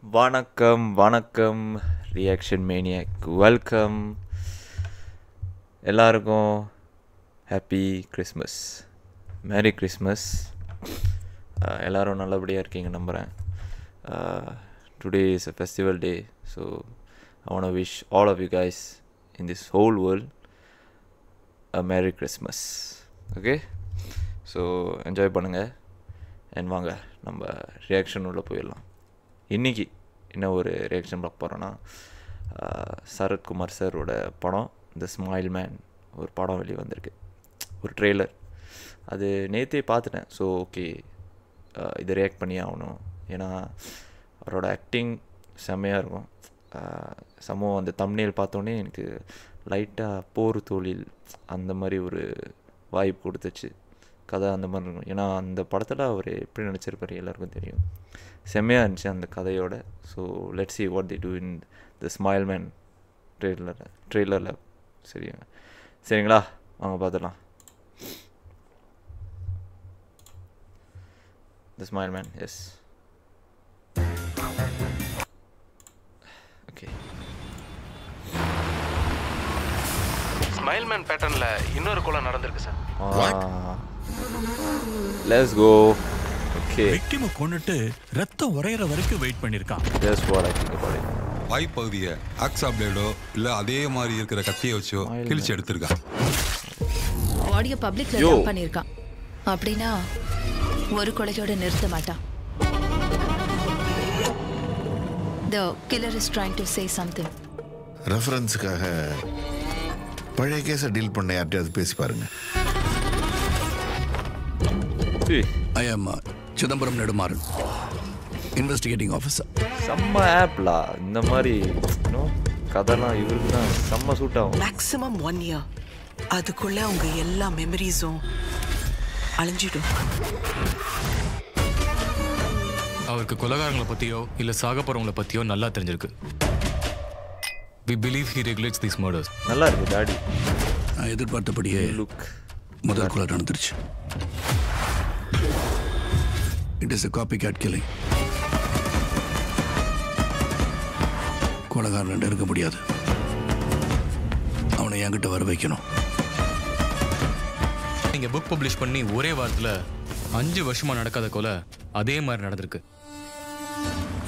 வணக்கம் வணக்கம் reaction maniac welcome எல்லாருக்கும் ஹாப்பி கிறிஸ்மஸ் மேரி கிறிஸ்மஸ் எல்லோரும் நல்லபடியாக இருக்கீங்க நம்புகிறேன் today is a festival day so I want to wish all of you guys in this whole world a merry Christmas okay so enjoy பண்ணுங்கள் and வாங்க நம்ம reaction உள்ளே போயிடலாம். இன்றைக்கி என்ன ஒரு ரியாக்ஷன் பார்க்க போகிறோன்னா சரத்குமார் சாரோட படம் த ஸ்மைல் மேன் ஒரு படம் வெளியே வந்திருக்கு, ஒரு ட்ரெய்லர். அது நேற்றே பார்த்துட்டேன். ஸோ ஓகே இதை ரியாக்ட் பண்ணி ஆகணும். ஏன்னா அவரோட ஆக்டிங் செம்மையாக இருக்கும். சமூகம் அந்த தம்ப்நெயில் பார்த்தோன்னே எனக்கு லைட்டாக போர் தொழில் அந்த மாதிரி ஒரு வாய்ப்பு கொடுத்துச்சு. கதை அந்த மாதிரி இருக்கும். ஏன்னா அந்த படத்தில் அவர் எப்படி நினச்சிருப்பார் எல்லாருக்கும் தெரியும். செம்மையாக இருந்துச்சு அந்த கதையோட. So let's see what they do in the smile man ட்ரெய்லரில். சரிங்களா, வாங்க பார்த்துடலாம். The smile man, yes. Okay, smile man பேட்டர்ன்ல இன்னொரு கொலை நடந்திருக்கு சார். Let's go. ஓகே, விக்டிமை கொன்னுட்டு ரத்தம் உறையிற வரைக்கும் வெயிட் பண்ணிருக்கான். Just what I think about it. வாய் பகுதியை ஆக்ஸா பிளேடோ இல்ல அதே மாதிரி இருக்கிற கத்தியை வச்சோ கிழிச்சு எடுத்திருக்கான். ஆடியோ பப்ளிக்ல டம்ப் பண்ணிருக்கான். அப்படினா ஒரு கொலையோட நிறுத்த மாட்டான். The killer is trying to say something. ரெஃபரன்ஸுக்காக பழைய கேஸை டீல் பண்ண யார்ட்டையாவது பேசி பாருங்க. ஐ ஆம் சிதம்பரம் நெடுமாறன், இன்வெஸ்டிகேட்டிங் ஆஃபீஸர். செம்ம ஆப்லா இந்த மாதிரி கதைலாம் இவருக்கு தான் செம்ம சூட் ஆகும். மேக்ஸிமம் 1 year, அதுக்குள்ள அவங்க எல்லா மெமரிஸும் அழிஞ்சிடும். அவருக்கு கொலைகாரங்களை பற்றியோ இல்லை சாக போகிறவங்களை பற்றியோ நல்லா தெரிஞ்சிருக்கு. We believe he regulates these murders. நல்லா இருக்கு டாடி. நான் எதிர்பார்த்தபடியே லுக் முதல் கொலை நடந்துருச்சு. It is a copycat killing. கொலைகாரன் இருக்க முடியாது. அவனை என்கிட்ட வர வைக்கணும். நீங்கள் புக் பப்ளிஷ் பண்ணி ஒரே வாரத்தில் 5 வருஷமாக நடக்காத கொலை அதே மாதிரி நடந்திருக்கு.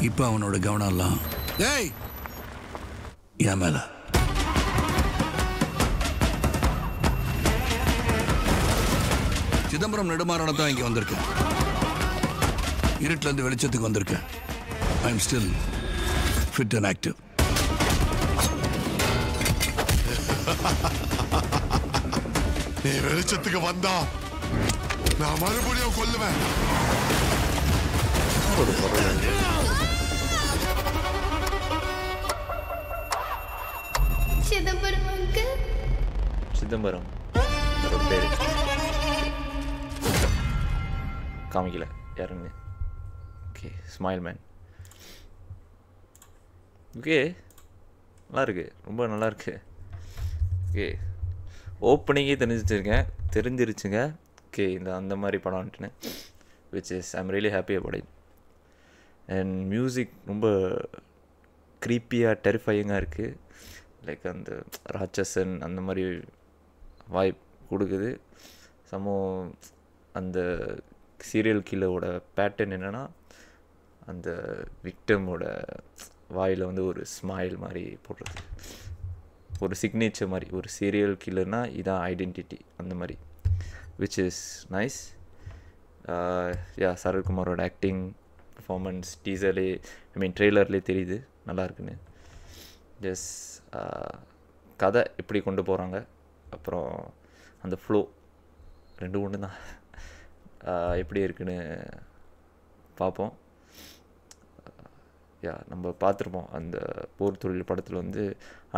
இப்போ அவனோட கவனம் எல்லாம் என் மேல. சிதம்பரம் நெடுமாறனை தான் இங்கே வந்திருக்கேன். இருட்டிலேருந்து வெளிச்சத்துக்கு வந்திருக்கேன். I am still fit and active. நீ வெளிச்சத்துக்கு வந்தா நான் மறுபடியும் கொல்லுவேன். சிதம்பரம் ஒரு பேர் காமிக்கல யாருன்னு. Okay, smile man. ஓகே, நல்லா இருக்கு, ரொம்ப நல்லா இருக்கு. ஓகே, ஓப்பனிங்கே தெரிஞ்சிருச்சுங்க. ஓகே, இந்த அந்த மாதிரி படம்ட்டுன்னு which is I'm really happy about it. And music ரொம்ப க்ரீப்பியாக டெரிஃபையிங்காக இருக்குது. லைக் அந்த ராட்சசன் அந்த மாதிரி வாய்ப் கொடுக்குது. அந்த சீரியல் கில்லரோட பேட்டர்ன் என்னென்னா அந்த விக்டமோட வாயில் வந்து ஒரு ஸ்மைல் மாதிரி போடுறது, ஒரு சிக்னேச்சர் மாதிரி. ஒரு சீரியல் கில்லர்னால் இதான் ஐடென்டிட்டி அந்த மாதிரி, விச் இஸ் நைஸ். சரத்குமாரோட ஆக்டிங் பர்ஃபார்மன்ஸ் ட்ரெய்லர்லேயே தெரியுது நல்லா இருக்குன்னு. ஜஸ் கதை எப்படி கொண்டு போகிறாங்க, அப்புறம் அந்த ஃப்ளோ ரெண்டு ஒன்று தான் எப்படி இருக்குன்னு பார்ப்போம். நம்ம பார்த்துருப்போம் அந்த போர் தொழில் படத்தில் வந்து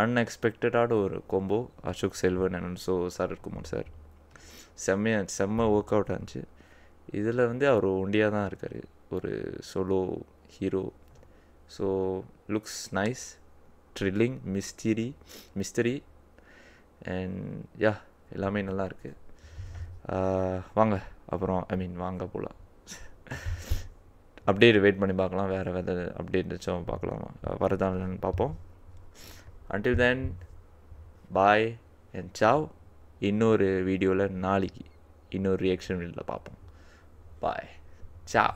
அன்எக்ஸ்பெக்டடான ஒரு combo Ashok Selvan and so Sarathkumar sir செம்ம ஒர்க் அவுட் ஆச்சு. இதில் வந்து அவர் ஒண்டியாக தான் இருக்கார், ஒரு solo hero. So looks nice, thrilling, mystery and எல்லாமே நல்லா இருக்குது. வாங்க அப்புறம் வாங்க போகலாம். அப்டேட் வெயிட் பண்ணி பார்க்கலாம், வேறு அப்டேட் வச்சும் பார்க்கலாம், வரதா இல்லைன்னு பார்ப்போம். until then bye and ciao. இன்னொரு வீடியோவில் நாளைக்கு இன்னொரு ரியாக்ஷன் வீடியோவில் பார்ப்போம். bye ciao.